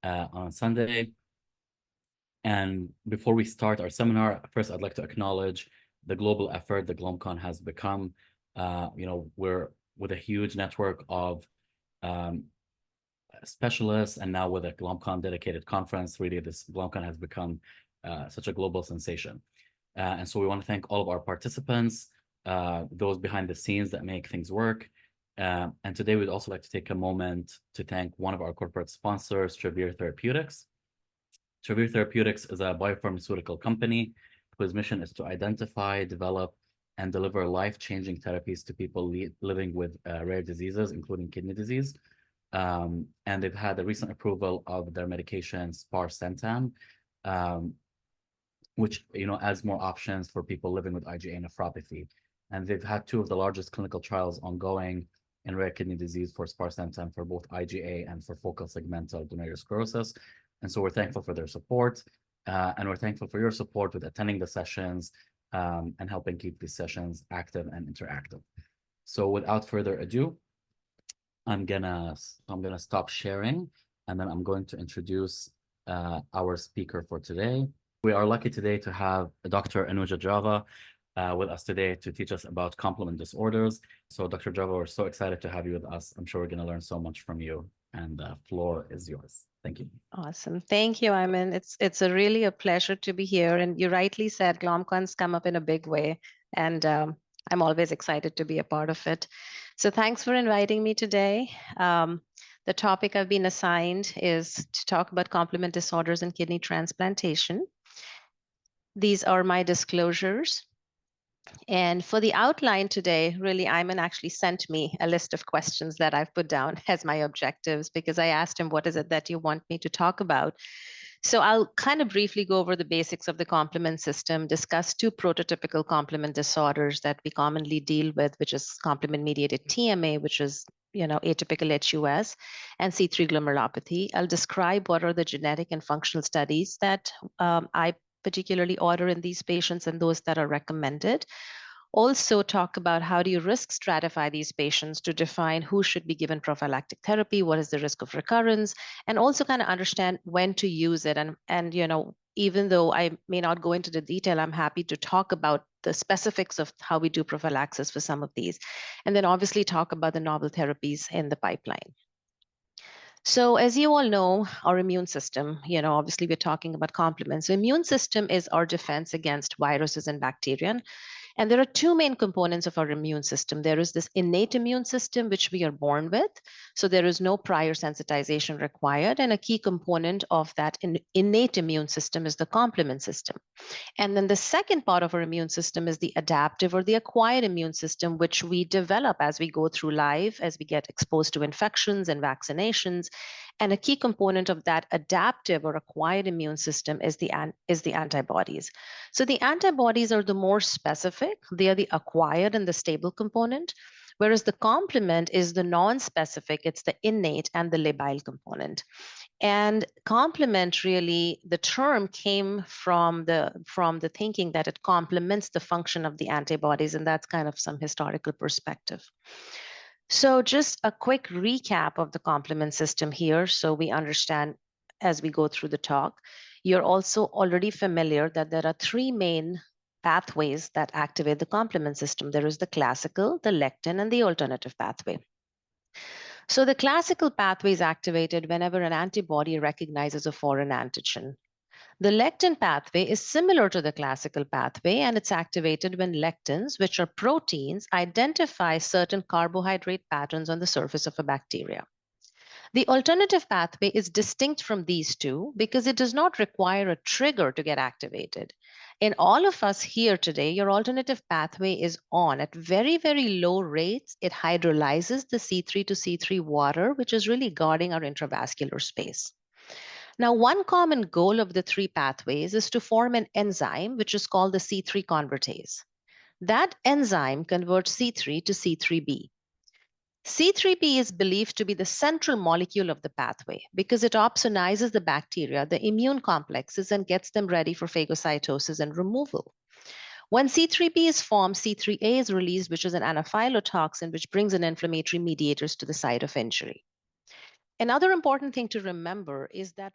on Sunday. And before we start our seminar, first I'd like to acknowledge the global effort that GlomeCon has become. We're with a huge network of um, specialists, and now with a GlomeCon dedicated conference, really this GlomeCon has become such a global sensation. And so we want to thank all of our participants, those behind the scenes that make things work. And today we'd also like to take a moment to thank one of our corporate sponsors, Travere Therapeutics. Travere Therapeutics is a biopharmaceutical company whose mission is to identify, develop, and deliver life-changing therapies to people living with rare diseases, including kidney disease. And they've had a recent approval of their medication sparsentan, which adds more options for people living with IgA nephropathy. And they've had two of the largest clinical trials ongoing in rare kidney disease for sparsentan for both IgA and for focal segmental glomerulosclerosis. And so we're thankful for their support, and we're thankful for your support with attending the sessions and helping keep these sessions active and interactive. So without further ado, I'm gonna stop sharing, and then I'm going to introduce our speaker for today. We are lucky today to have Dr. Anuja Java with us today to teach us about complement disorders. So Dr. Java, we're so excited to have you with us. I'm sure we're going to learn so much from you, and the floor is yours. Thank you. Awesome. Thank you, Ayman. It's really a pleasure to be here. And you rightly said GlomCon's come up in a big way, and I'm always excited to be a part of it. So thanks for inviting me today. The topic I've been assigned is to talk about complement disorders and kidney transplantation. These are my disclosures. And for the outline today, really, Ayman actually sent me a list of questions that I've put down as my objectives, because I asked him, what is it that you want me to talk about? So I'll kind of briefly go over the basics of the complement system, discuss two prototypical complement disorders that we commonly deal with, which is complement-mediated TMA, which is atypical HUS, and C3 glomerulopathy. I'll describe what are the genetic and functional studies that I particularly order in these patients and those that are recommended. Also talk about how do you risk stratify these patients to define who should be given prophylactic therapy, what is the risk of recurrence, and also kind of understand when to use it. And even though I may not go into the detail, I'm happy to talk about the specifics of how we do prophylaxis for some of these. And then obviously talk about the novel therapies in the pipeline. So as you all know, our immune system, obviously we're talking about complements. So immune system is our defense against viruses and bacteria. And there are two main components of our immune system. There is this innate immune system, which we are born with. So there is no prior sensitization required. And a key component of that innate immune system is the complement system. And then the second part of our immune system is the adaptive or the acquired immune system, which we develop as we go through life, as we get exposed to infections and vaccinations. And a key component of that adaptive or acquired immune system is the antibodies. So the antibodies are the more specific. They are the acquired and the stable component, whereas the complement is the non-specific. It's the innate and the labile component. And complement, really, the term came from the thinking that it complements the function of the antibodies, and that's kind of some historical perspective. So just a quick recap of the complement system here, so we understand as we go through the talk. You're also already familiar that there are three main pathways that activate the complement system. There is the classical, the lectin, and the alternative pathway. So the classical pathway is activated whenever an antibody recognizes a foreign antigen. The lectin pathway is similar to the classical pathway, and it's activated when lectins, which are proteins, identify certain carbohydrate patterns on the surface of a bacteria. The alternative pathway is distinct from these two because it does not require a trigger to get activated. In all of us here today, your alternative pathway is on at very, very low rates. It hydrolyzes the C3 to C3 water, which is really guarding our intravascular space. Now, one common goal of the three pathways is to form an enzyme, which is called the C3 convertase. That enzyme converts C3 to C3b. C3b is believed to be the central molecule of the pathway because it opsonizes the bacteria, the immune complexes, and gets them ready for phagocytosis and removal. When C3b is formed, C3a is released, which is an anaphylotoxin, which brings in inflammatory mediators to the site of injury. Another important thing to remember is that